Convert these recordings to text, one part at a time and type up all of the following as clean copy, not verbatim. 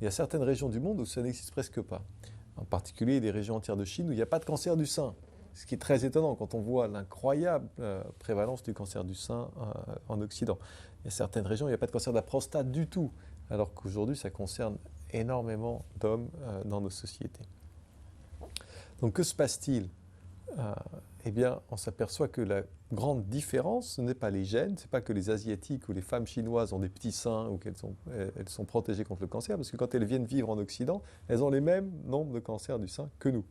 Il y a certaines régions du monde où ça n'existe presque pas. En particulier des régions entières de Chine où il n'y a pas de cancer du sein. Ce qui est très étonnant quand on voit l'incroyable prévalence du cancer du sein en Occident. Il y a certaines régions où il n'y a pas de cancer de la prostate du tout, alors qu'aujourd'hui ça concerne énormément d'hommes dans nos sociétés. Donc que se passe-t-il? Eh bien, on s'aperçoit que la grande différence, ce n'est pas les gènes, ce n'est pas que les Asiatiques ou les femmes chinoises ont des petits seins ou qu'elles sont protégées contre le cancer, parce que quand elles viennent vivre en Occident, elles ont les mêmes nombres de cancers du sein que nous.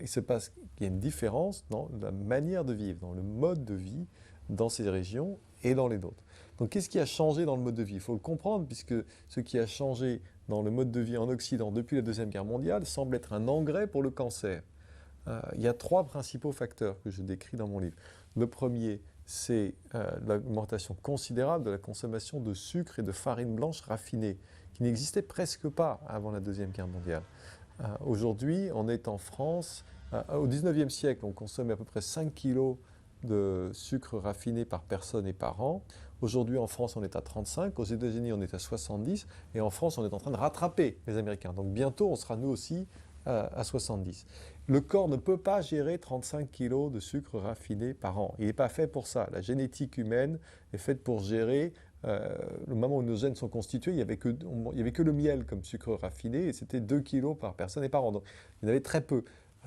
Il se passe qu'il y a une différence dans la manière de vivre, dans le mode de vie dans ces régions et dans les nôtres. Donc qu'est-ce qui a changé dans le mode de vie? Il faut le comprendre, puisque ce qui a changé dans le mode de vie en Occident depuis la Deuxième Guerre mondiale semble être un engrais pour le cancer. Il y a trois principaux facteurs que je décris dans mon livre. Le premier, c'est l'augmentation considérable de la consommation de sucre et de farine blanche raffinée, qui n'existait presque pas avant la Deuxième Guerre mondiale. Aujourd'hui, on est en France, au 19e siècle, on consommait à peu près 5 kilos de sucre raffiné par personne et par an. Aujourd'hui, en France, on est à 35, aux États-Unis, on est à 70, et en France, on est en train de rattraper les Américains. Donc bientôt, on sera nous aussi à 70. Le corps ne peut pas gérer 35 kg de sucre raffiné par an. Il n'est pas fait pour ça. La génétique humaine est faite pour gérer. Le moment où nos gènes sont constitués, il n'y avait que le miel comme sucre raffiné, et c'était 2 kg par personne et par an. Donc il y en avait très peu.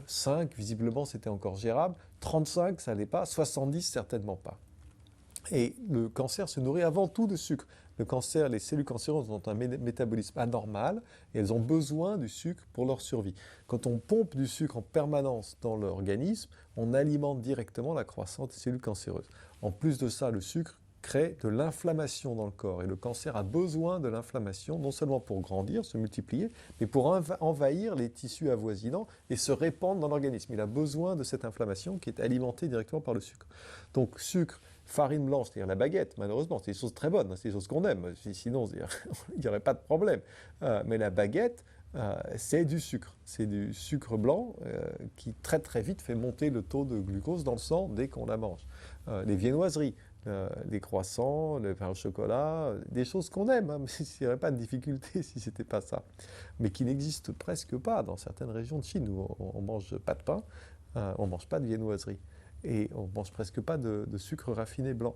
5, visiblement, c'était encore gérable. 35, ça n'allait pas. 70, certainement pas. Et le cancer se nourrit avant tout de sucre. Le cancer, les cellules cancéreuses ont un métabolisme anormal et elles ont besoin du sucre pour leur survie. Quand on pompe du sucre en permanence dans l'organisme, on alimente directement la croissance des cellules cancéreuses. En plus de ça, le sucre crée de l'inflammation dans le corps. Et le cancer a besoin de l'inflammation, non seulement pour grandir, se multiplier, mais pour envahir les tissus avoisinants et se répandre dans l'organisme. Il a besoin de cette inflammation qui est alimentée directement par le sucre. Donc sucre, farine blanche, c'est-à-dire la baguette, malheureusement, c'est des choses très bonnes, c'est des choses qu'on aime, sinon il n'y aurait pas de problème. Mais la baguette, c'est du sucre blanc qui très très vite fait monter le taux de glucose dans le sang dès qu'on la mange. Les viennoiseries, les croissants, le pain au chocolat, des choses qu'on aime, hein, mais il n'y aurait pas de difficulté si ce n'était pas ça. Mais qui n'existent presque pas dans certaines régions de Chine où on ne mange pas de pain, on ne mange pas de viennoiserie et on ne mange presque pas de sucre raffiné blanc.